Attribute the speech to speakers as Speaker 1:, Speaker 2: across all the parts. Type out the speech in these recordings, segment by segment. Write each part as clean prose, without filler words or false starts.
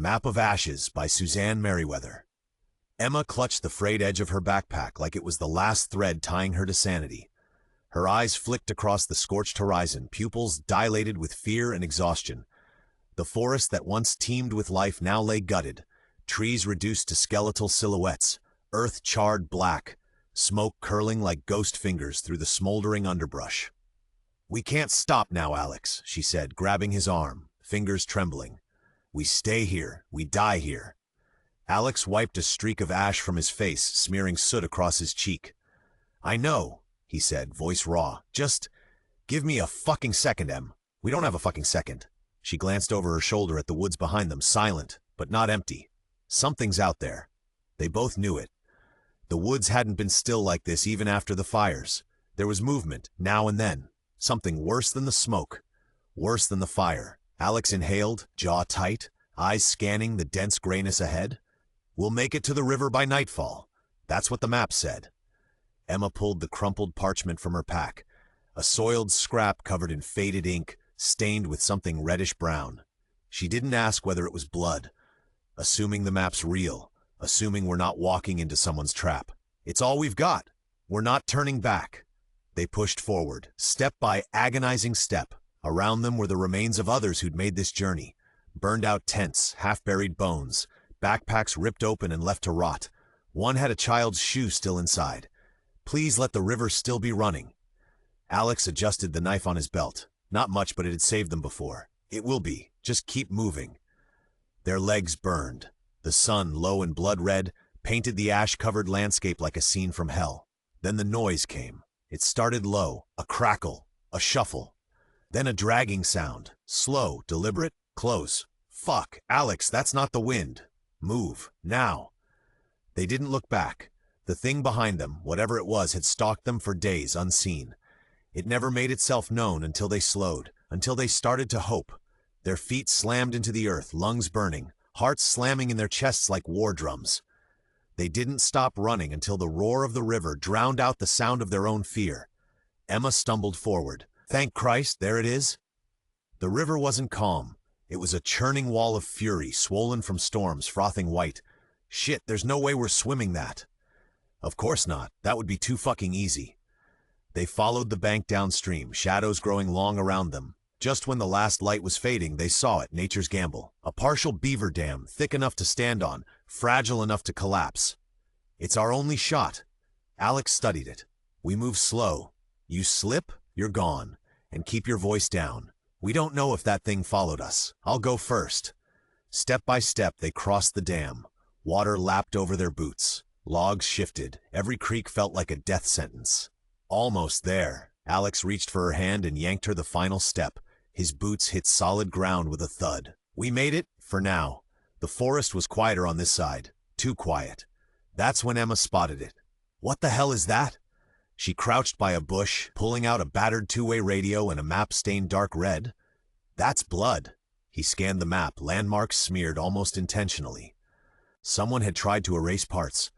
Speaker 1: Map of Ashes by Suzanne Merryweather. Emma clutched the frayed edge of her backpack like it was the last thread tying her to sanity. Her eyes flicked across the scorched horizon, pupils dilated with fear and exhaustion. The forest that once teemed with life now lay gutted, trees reduced to skeletal silhouettes, earth charred black, smoke curling like ghost fingers through the smoldering underbrush. "We can't stop now, Alex," she said, grabbing his arm, fingers trembling. "We stay here, we die here." Alex wiped a streak of ash from his face, smearing soot across his cheek. "I know," he said, voice raw. "Just give me a fucking second, Em." "We don't have a fucking second." She glanced over her shoulder at the woods behind them, silent, but not empty. Something's out there. They both knew it. The woods hadn't been still like this even after the fires. There was movement, now and then. Something worse than the smoke. Worse than the fire. Alex inhaled, jaw tight, eyes scanning the dense grayness ahead. "We'll make it to the river by nightfall." That's what the map said. Emma pulled the crumpled parchment from her pack. A soiled scrap covered in faded ink, stained with something reddish-brown. She didn't ask whether it was blood. Assuming the map's real. Assuming we're not walking into someone's trap. It's all we've got. We're not turning back. They pushed forward, step by agonizing step. Around them were the remains of others who'd made this journey. Burned-out tents, half-buried bones, backpacks ripped open and left to rot. One had a child's shoe still inside. Please let the river still be running. Alex adjusted the knife on his belt. Not much, but it had saved them before. It will be. Just keep moving. Their legs burned. The sun, low and blood-red, painted the ash-covered landscape like a scene from hell. Then the noise came. It started low, a crackle, a shuffle. Then a dragging sound, slow, deliberate, close. "Fuck, Alex, that's not the wind. Move, now." They didn't look back. The thing behind them, whatever it was, had stalked them for days unseen. It never made itself known until they slowed, until they started to hope. Their feet slammed into the earth, lungs burning, hearts slamming in their chests like war drums. They didn't stop running until the roar of the river drowned out the sound of their own fear. Emma stumbled forward. Thank Christ, there it is. The river wasn't calm. It was a churning wall of fury, swollen from storms, frothing white. Shit, there's no way we're swimming that. Of course not. That would be too fucking easy. They followed the bank downstream, shadows growing long around them. Just when the last light was fading, they saw it, nature's gamble. A partial beaver dam, thick enough to stand on, fragile enough to collapse. "It's our only shot." Alex studied it. "We move slow. You slip, you're gone. And keep your voice down. We don't know if that thing followed us. I'll go first." Step by step, they crossed the dam. Water lapped over their boots. Logs shifted. Every creak felt like a death sentence. Almost there. Alex reached for her hand and yanked her the final step. His boots hit solid ground with a thud. "We made it, for now." The forest was quieter on this side. Too quiet. That's when Emma spotted it. "What the hell is that?" She crouched by a bush, pulling out a battered two-way radio and a map stained dark red. "That's blood." He scanned the map, landmarks smeared almost intentionally. Someone had tried to erase parts.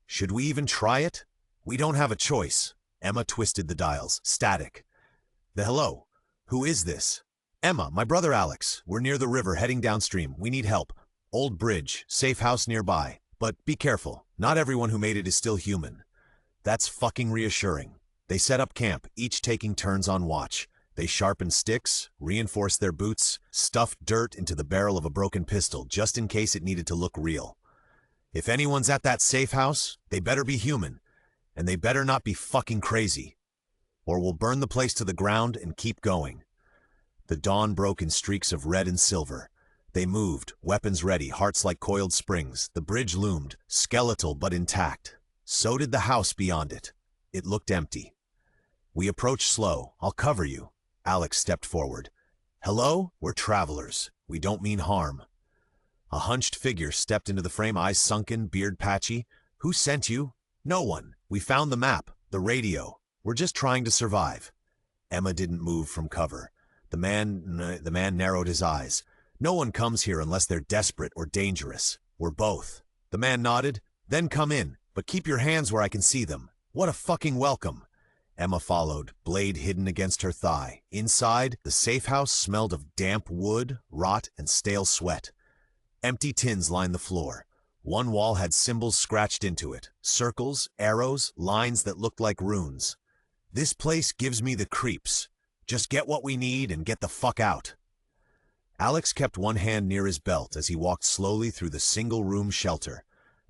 Speaker 1: Should we even try it? We don't have a choice. Emma twisted the dials. Static. Hello. Who is this? "Emma, my brother Alex. We're near the river, heading downstream. We need help. Old bridge, safe house nearby. But be careful. Not everyone who made it is still human." That's fucking reassuring. They set up camp, each taking turns on watch. They sharpened sticks, reinforced their boots, stuffed dirt into the barrel of a broken pistol, just in case it needed to look real. If anyone's at that safe house, they better be human. And they better not be fucking crazy. Or we'll burn the place to the ground and keep going. The dawn broke in streaks of red and silver. They moved, weapons ready, hearts like coiled springs. The bridge loomed, skeletal but intact. So did the house beyond it. It looked empty. "We approach slow. I'll cover you." Alex stepped forward. "Hello? We're travelers. We don't mean harm." A hunched figure stepped into the frame, eyes sunken, beard patchy. "Who sent you?" "No one. We found the map, the radio. We're just trying to survive." Emma didn't move from cover. The man narrowed his eyes. "No one comes here unless they're desperate or dangerous. We're both." The man nodded. "Then come in. But keep your hands where I can see them. What a fucking welcome." Emma followed, blade hidden against her thigh. Inside, the safe house smelled of damp wood, rot, and stale sweat. Empty tins lined the floor. One wall had symbols scratched into it. Circles, arrows, lines that looked like runes. This place gives me the creeps. Just get what we need and get the fuck out. Alex kept one hand near his belt as he walked slowly through the single-room shelter.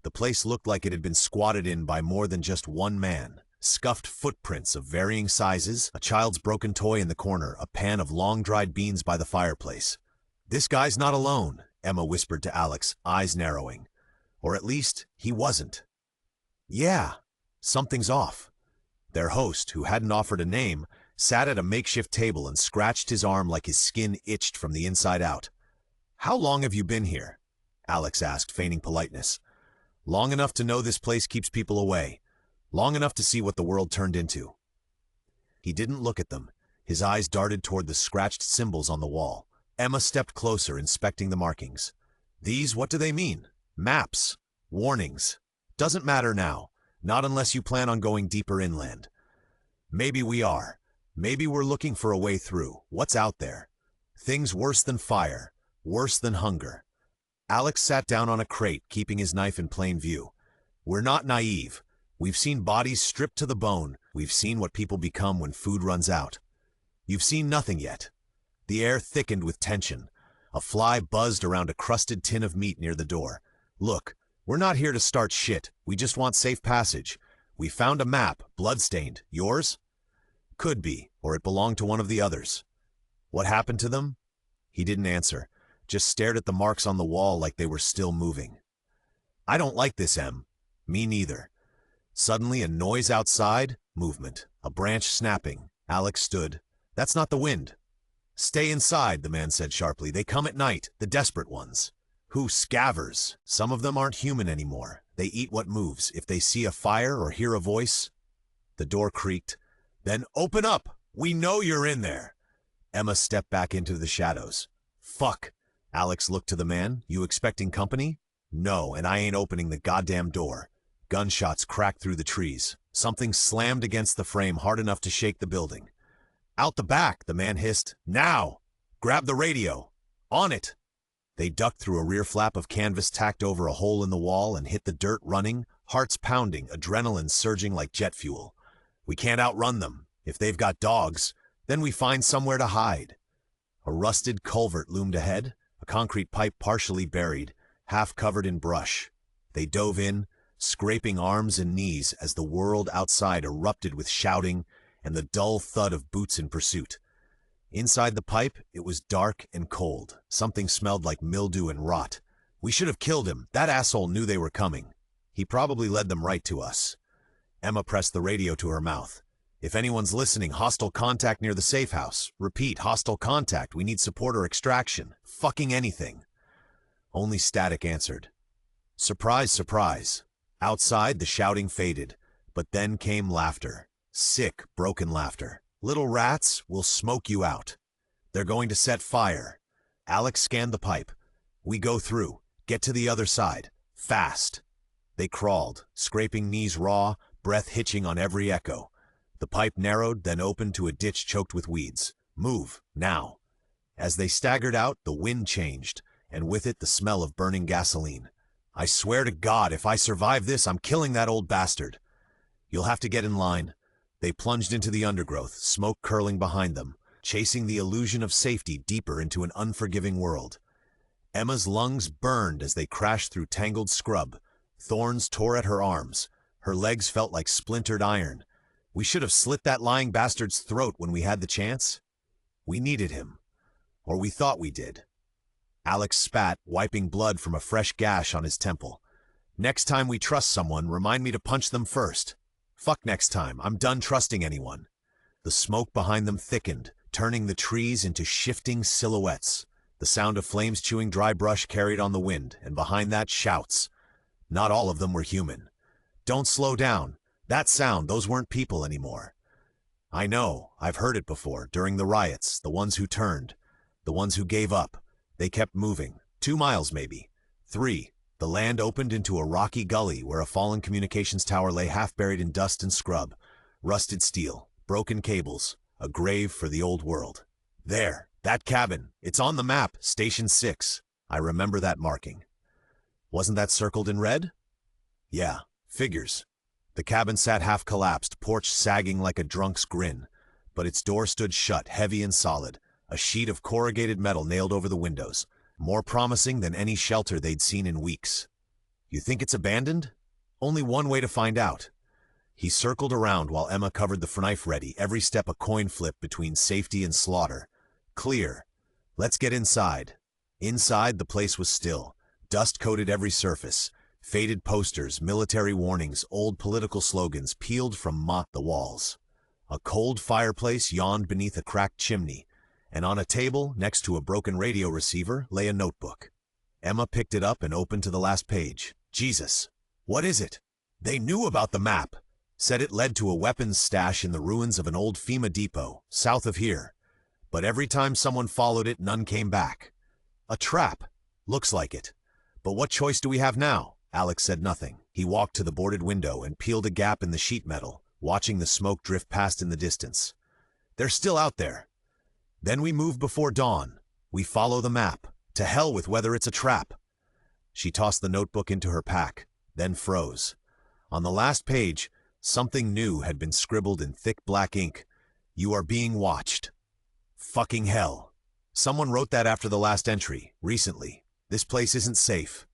Speaker 1: The place looked like it had been squatted in by more than just one man. Scuffed footprints of varying sizes, a child's broken toy in the corner, a pan of long-dried beans by the fireplace. "This guy's not alone," Emma whispered to Alex, eyes narrowing. Or at least, he wasn't. Yeah, something's off. Their host, who hadn't offered a name, sat at a makeshift table and scratched his arm like his skin itched from the inside out. "How long have you been here?" Alex asked, feigning politeness. "Long enough to know this place keeps people away. Long enough to see what the world turned into." He didn't look at them. His eyes darted toward the scratched symbols on the wall. Emma stepped closer, inspecting the markings. "These, what do they mean?" "Maps. Warnings. Doesn't matter now. Not unless you plan on going deeper inland." "Maybe we are. Maybe we're looking for a way through. What's out there? Things worse than fire. Worse than hunger." Alex sat down on a crate, keeping his knife in plain view. "We're not naive. We've seen bodies stripped to the bone. We've seen what people become when food runs out. You've seen nothing yet." The air thickened with tension. A fly buzzed around a crusted tin of meat near the door. "Look, we're not here to start shit. We just want safe passage. We found a map, bloodstained. Yours?" "Could be, or it belonged to one of the others." "What happened to them?" He didn't answer, just stared at the marks on the wall like they were still moving. "I don't like this, Em." "Me neither." Suddenly a noise outside, movement, a branch snapping. Alex stood. "That's not the wind." "Stay inside," the man said sharply. "They come at night, the desperate ones." "Who, scavers? Some of them aren't human anymore. They eat what moves. If they see a fire or hear a voice..." The door creaked. "Then open up! We know you're in there!" Emma stepped back into the shadows. "Fuck." Alex looked to the man. "You expecting company?" "No, and I ain't opening the goddamn door." Gunshots cracked through the trees. Something slammed against the frame hard enough to shake the building. "Out the back," the man hissed. "Now! Grab the radio! On it!" They ducked through a rear flap of canvas tacked over a hole in the wall and hit the dirt running, hearts pounding, adrenaline surging like jet fuel. "We can't outrun them. If they've got dogs, then we find somewhere to hide." A rusted culvert loomed ahead, a concrete pipe partially buried, half covered in brush. They dove in, scraping arms and knees as the world outside erupted with shouting and the dull thud of boots in pursuit. Inside the pipe, it was dark and cold. Something smelled like mildew and rot. "We should have killed him. That asshole knew they were coming. He probably led them right to us." Emma pressed the radio to her mouth. "If anyone's listening, hostile contact near the safe house. Repeat, hostile contact. We need support or extraction. Fucking anything." Only static answered. Surprise, surprise. Outside, the shouting faded, but then came laughter. Sick, broken laughter. "Little rats, we'll smoke you out. They're going to set fire." Alex scanned the pipe. "We go through. Get to the other side. Fast." They crawled, scraping knees raw, breath hitching on every echo. The pipe narrowed, then opened to a ditch choked with weeds. "Move, now." As they staggered out, the wind changed, and with it the smell of burning gasoline. "I swear to God, if I survive this, I'm killing that old bastard." "You'll have to get in line." They plunged into the undergrowth, smoke curling behind them, chasing the illusion of safety deeper into an unforgiving world. Emma's lungs burned as they crashed through tangled scrub. Thorns tore at her arms. Her legs felt like splintered iron. We should have slit that lying bastard's throat when we had the chance. We needed him. Or we thought we did. Alex spat, wiping blood from a fresh gash on his temple. "Next time we trust someone, remind me to punch them first." "Fuck next time. I'm done trusting anyone." The smoke behind them thickened, turning the trees into shifting silhouettes. The sound of flames chewing dry brush carried on the wind, and behind that, shouts. Not all of them were human. "Don't slow down. That sound, those weren't people anymore." "I know. I've heard it before, during the riots, the ones who turned, the ones who gave up. They kept moving. 2 miles maybe. 3. The land opened into a rocky gully where a fallen communications tower lay half buried in dust and scrub. Rusted steel, broken cables, a grave for the old world. There, that cabin. It's on the map, Station 6. I remember that marking. Wasn't that circled in red? Yeah, figures. The cabin sat half collapsed, porch sagging like a drunk's grin, but its door stood shut, heavy and solid, a sheet of corrugated metal nailed over the windows, more promising than any shelter they'd seen in weeks. You think it's abandoned? Only one way to find out. He circled around while Emma covered the knife ready, every step a coin flip between safety and slaughter. Clear. Let's get inside. Inside, the place was still. Dust coated every surface. Faded posters, military warnings, old political slogans peeled from the walls. A cold fireplace yawned beneath a cracked chimney, and on a table, next to a broken radio receiver, lay a notebook. Emma picked it up and opened to the last page. Jesus. What is it? They knew about the map. Said it led to a weapons stash in the ruins of an old FEMA depot, south of here. But every time someone followed it, none came back. A trap. Looks like it. But what choice do we have now? Alex said nothing. He walked to the boarded window and peeled a gap in the sheet metal, watching the smoke drift past in the distance. They're still out there. Then we move before dawn. We follow the map. To hell with whether it's a trap. She tossed the notebook into her pack, then froze. On the last page, something new had been scribbled in thick black ink. You are being watched. Fucking hell. Someone wrote that after the last entry, recently. This place isn't safe.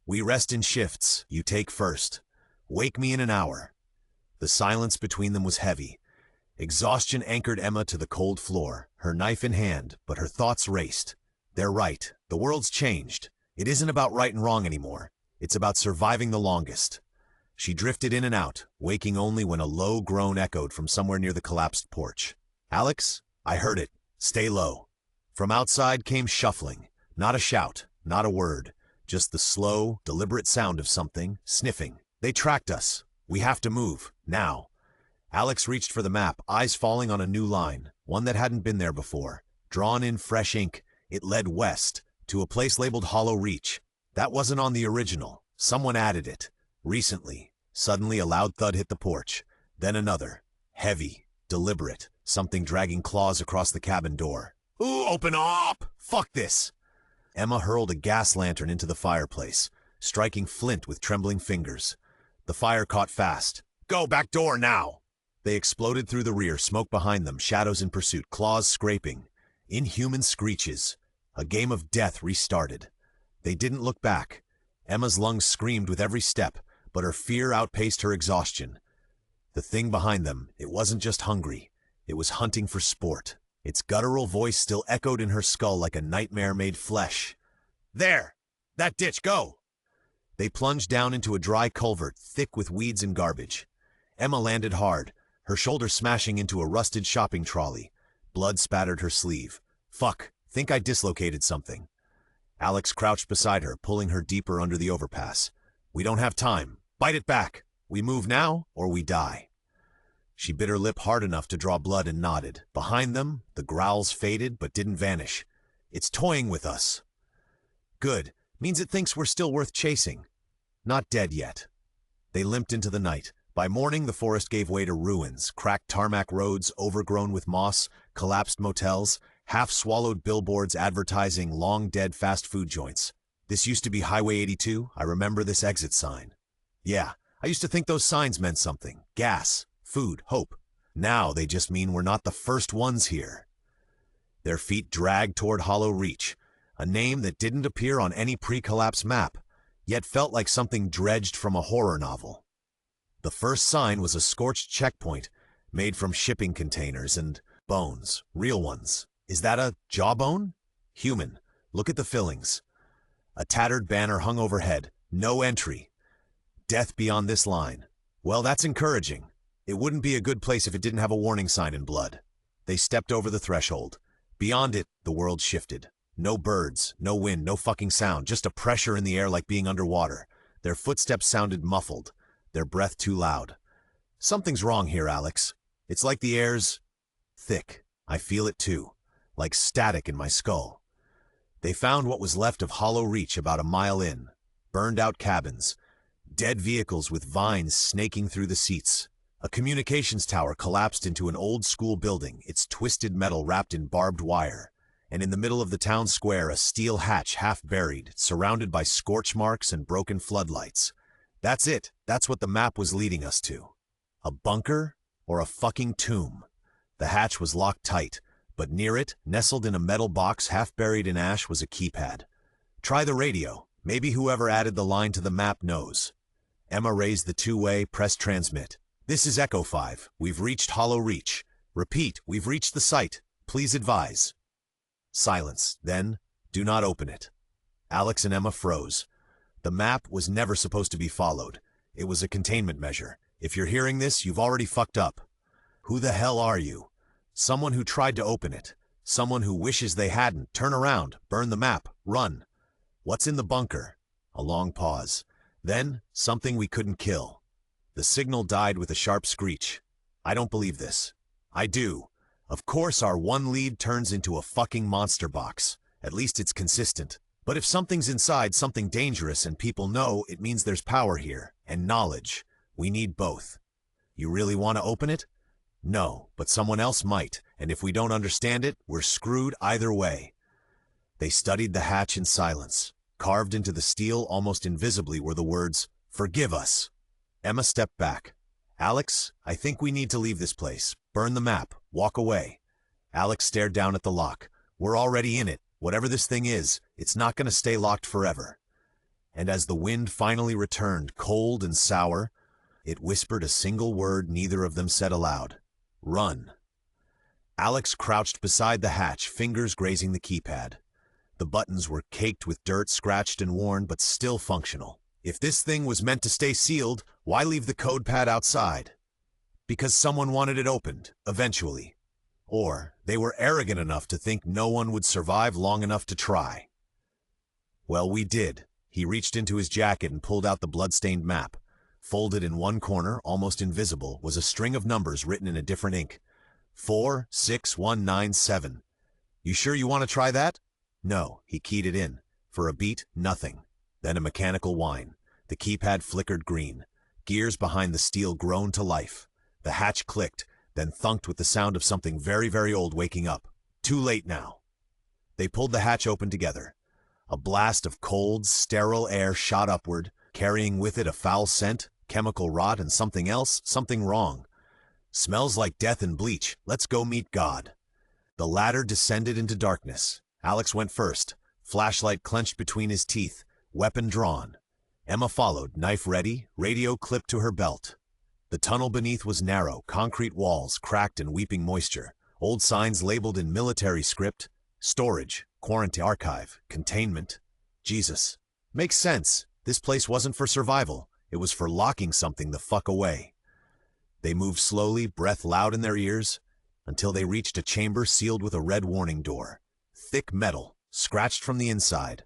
Speaker 1: We rest in shifts. You take first. Wake me in an hour. The silence between them was heavy. Exhaustion anchored Emma to the cold floor, her knife in hand, but her thoughts raced. They're right. The world's changed. It isn't about right and wrong anymore. It's about surviving the longest. She drifted in and out, waking only when a low groan echoed from somewhere near the collapsed porch. Alex? I heard it. Stay low. From outside came shuffling. Not a shout, not a word. Just the slow, deliberate sound of something, sniffing. They tracked us. We have to move, now. Alex reached for the map, eyes falling on a new line, one that hadn't been there before. Drawn in fresh ink, it led west, to a place labeled Hollow Reach. That wasn't on the original. Someone added it. Recently. Suddenly a loud thud hit the porch. Then another. Heavy. Deliberate. Something dragging claws across the cabin door. Ooh, open up! Fuck this! Emma hurled a gas lantern into the fireplace, striking flint with trembling fingers. The fire caught fast. Go, back door, now! They exploded through the rear, smoke behind them, shadows in pursuit, claws scraping. Inhuman screeches. A game of death restarted. They didn't look back. Emma's lungs screamed with every step, but her fear outpaced her exhaustion. The thing behind them, it wasn't just hungry. It was hunting for sport. Its guttural voice still echoed in her skull like a nightmare made flesh. There! That ditch, go! They plunged down into a dry culvert, thick with weeds and garbage. Emma landed hard, her shoulder smashing into a rusted shopping trolley. Blood spattered her sleeve. Fuck, think I dislocated something. Alex crouched beside her, pulling her deeper under the overpass. We don't have time. Bite it back. We move now, or we die. She bit her lip hard enough to draw blood and nodded. Behind them, the growls faded but didn't vanish. It's toying with us. Good. Means it thinks we're still worth chasing. Not dead yet. They limped into the night. By morning, the forest gave way to ruins, cracked tarmac roads overgrown with moss, collapsed motels, half-swallowed billboards advertising long-dead fast food joints. This used to be Highway 82. I remember this exit sign. Yeah, I used to think those signs meant something. Gas, food, hope. Now they just mean we're not the first ones here. Their feet dragged toward Hollow Reach, a name that didn't appear on any pre-collapse map, yet felt like something dredged from a horror novel. The first sign was a scorched checkpoint, made from shipping containers and bones, real ones. Is that a jawbone? Human. Look at the fillings. A tattered banner hung overhead. No entry. Death beyond this line. Well, that's encouraging. It wouldn't be a good place if it didn't have a warning sign in blood. They stepped over the threshold. Beyond it, the world shifted. No birds, no wind, no fucking sound, just a pressure in the air like being underwater. Their footsteps sounded muffled, their breath too loud. Something's wrong here, Alex. It's like the air's thick. I feel it too, like static in my skull. They found what was left of Hollow Reach about a mile in. Burned out cabins, dead vehicles with vines snaking through the seats. A communications tower collapsed into an old school building, its twisted metal wrapped in barbed wire. and in the middle of the town square, a steel hatch half buried, surrounded by scorch marks and broken floodlights. That's it. That's what the map was leading us to. A bunker or a fucking tomb. The hatch was locked tight, but near it, nestled in a metal box half buried in ash, was a keypad. Try the radio. Maybe whoever added the line to the map knows. Emma raised the two-way, pressed transmit. This is Echo 5. We've reached Hollow Reach. Repeat, we've reached the site. Please advise. Silence. Then, do not open it. Alex and Emma froze. The map was never supposed to be followed. It was a containment measure. If you're hearing this, you've already fucked up. Who the hell are you? Someone who tried to open it. Someone who wishes they hadn't. Turn around. Burn the map. Run. What's in the bunker? A long pause. Then, something we couldn't kill. The signal died with a sharp screech. I don't believe this. I do. Of course our one lead turns into a fucking monster box. At least it's consistent. But if something's inside, something dangerous, and people know, it means there's power here. And knowledge. We need both. You really want to open it? No, but someone else might, and if we don't understand it, we're screwed either way. They studied the hatch in silence. Carved into the steel almost invisibly were the words, "Forgive us." Emma stepped back. Alex, I think we need to leave this place. Burn the map. Walk away. Alex stared down at the lock. We're already in it. Whatever this thing is, it's not going to stay locked forever. And as the wind finally returned, cold and sour, it whispered a single word neither of them said aloud. Run. Alex crouched beside the hatch, fingers grazing the keypad. The buttons were caked with dirt, scratched and worn, but still functional. If this thing was meant to stay sealed, why leave the code pad outside? Because someone wanted it opened, eventually. Or they were arrogant enough to think no one would survive long enough to try. Well, we did. He reached into his jacket and pulled out the bloodstained map. Folded in one corner, almost invisible, was a string of numbers written in a different ink. 46197. You sure you want to try that? No, he keyed it in. For a beat, nothing. Then a mechanical whine. The keypad flickered green. Gears behind the steel groaned to life. The hatch clicked, then thunked with the sound of something very, very old waking up. Too late now. They pulled the hatch open together. A blast of cold, sterile air shot upward, carrying with it a foul scent, chemical rot, and something else, something wrong. Smells like death and bleach. Let's go meet God. The ladder descended into darkness. Alex went first, flashlight clenched between his teeth, weapon drawn. Emma followed, knife ready, radio clipped to her belt. The tunnel beneath was narrow, concrete walls, cracked and weeping moisture. Old signs labeled in military script. Storage, quarantine, archive, containment. Jesus. Makes sense. This place wasn't for survival. It was for locking something the fuck away. They moved slowly, breath loud in their ears, until they reached a chamber sealed with a red warning door. Thick metal, scratched from the inside.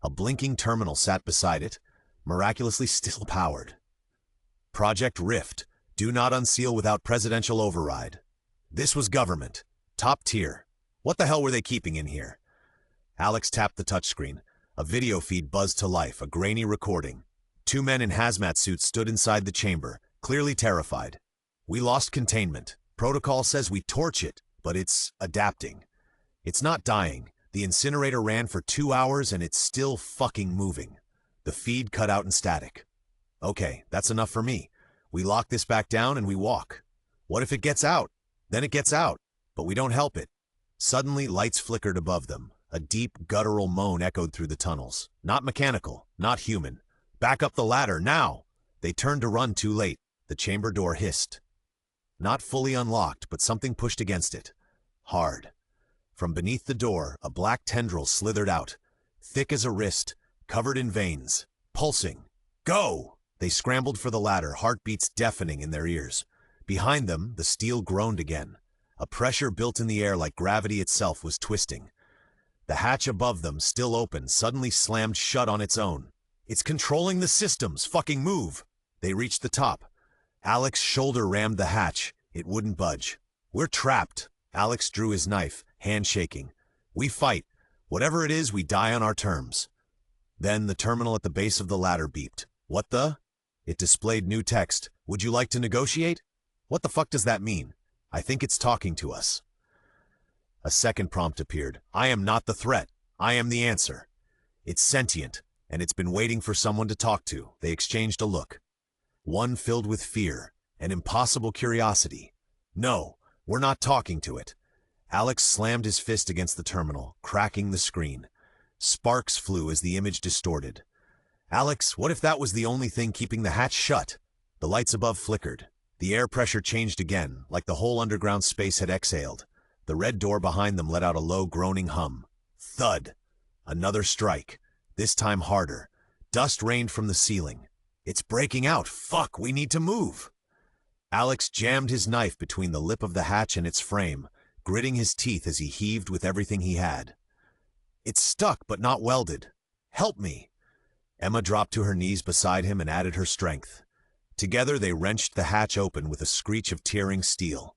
Speaker 1: A blinking terminal sat beside it, miraculously still powered. Project Rift. Do not unseal without presidential override. This was government. Top tier. What the hell were they keeping in here? Alex tapped the touchscreen. A video feed buzzed to life, a grainy recording. Two men in hazmat suits stood inside the chamber, clearly terrified. We lost containment. Protocol says we torch it, but it's adapting. It's not dying. The incinerator ran for 2 hours and it's still fucking moving. The feed cut out in static. Okay, that's enough for me. We lock this back down and we walk. What if it gets out? Then it gets out, but we don't help it. Suddenly, lights flickered above them. A deep, guttural moan echoed through the tunnels. Not mechanical, not human. Back up the ladder, now! They turned to run too late. The chamber door hissed. Not fully unlocked, but something pushed against it. Hard. From beneath the door, a black tendril slithered out. Thick as a wrist, covered in veins. Pulsing. Go! They scrambled for the ladder, heartbeats deafening in their ears. Behind them, the steel groaned again. A pressure built in the air like gravity itself was twisting. The hatch above them, still open, suddenly slammed shut on its own. It's controlling the systems. Fucking move. They reached the top. Alex shoulder rammed the hatch. It wouldn't budge. We're trapped. Alex drew his knife, hand shaking. We fight. Whatever it is, we die on our terms. Then the terminal at the base of the ladder beeped. What the? It displayed new text. Would you like to negotiate? What the fuck does that mean? I think it's talking to us. A second prompt appeared. I am not the threat. I am the answer. It's sentient, and it's been waiting for someone to talk to. They exchanged a look. One filled with fear, an impossible curiosity. No, we're not talking to it. Alex slammed his fist against the terminal, cracking the screen. Sparks flew as the image distorted. Alex, what if that was the only thing keeping the hatch shut? The lights above flickered. The air pressure changed again, like the whole underground space had exhaled. The red door behind them let out a low groaning hum. Thud. Another strike. This time harder. Dust rained from the ceiling. It's breaking out. Fuck, we need to move. Alex jammed his knife between the lip of the hatch and its frame, gritting his teeth as he heaved with everything he had. It's stuck but not welded. Help me. Emma dropped to her knees beside him and added her strength. Together they wrenched the hatch open with a screech of tearing steel.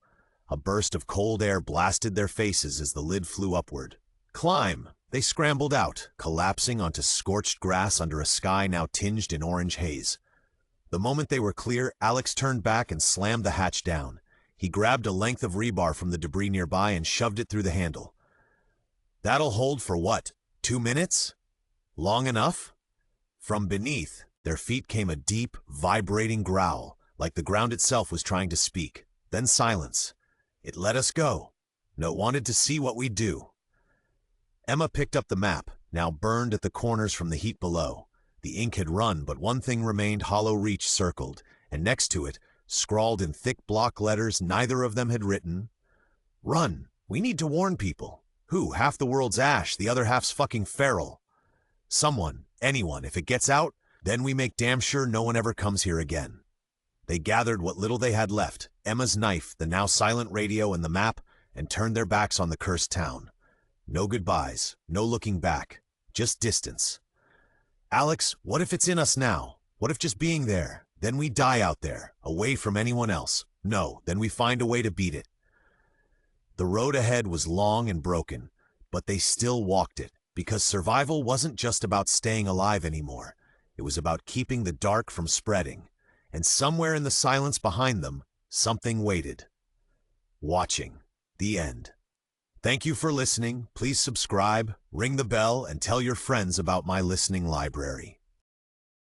Speaker 1: A burst of cold air blasted their faces as the lid flew upward. Climb! They scrambled out, collapsing onto scorched grass under a sky now tinged in orange haze. The moment they were clear, Alex turned back and slammed the hatch down. He grabbed a length of rebar from the debris nearby and shoved it through the handle. That'll hold for what? 2 minutes? Long enough? From beneath, their feet came a deep, vibrating growl, like the ground itself was trying to speak. Then silence. It let us go. No, it wanted to see what we'd do. Emma picked up the map, now burned at the corners from the heat below. The ink had run, but one thing remained hollow reach circled, and next to it, scrawled in thick block letters neither of them had written, Run! We need to warn people. Who? Half the world's ash, the other half's fucking feral. Someone, anyone, if it gets out, then we make damn sure no one ever comes here again. They gathered what little they had left, Emma's knife, the now silent radio, and the map, and turned their backs on the cursed town. No goodbyes, no looking back, just distance. Alex, what if it's in us now? What if just being there, then we die out there, away from anyone else? No, then we find a way to beat it. The road ahead was long and broken, but they still walked it, because survival wasn't just about staying alive anymore. It was about keeping the dark from spreading. And somewhere in the silence behind them, something waited. Watching. The end. Thank you for listening. Please subscribe, ring the bell, and tell your friends about my listening library.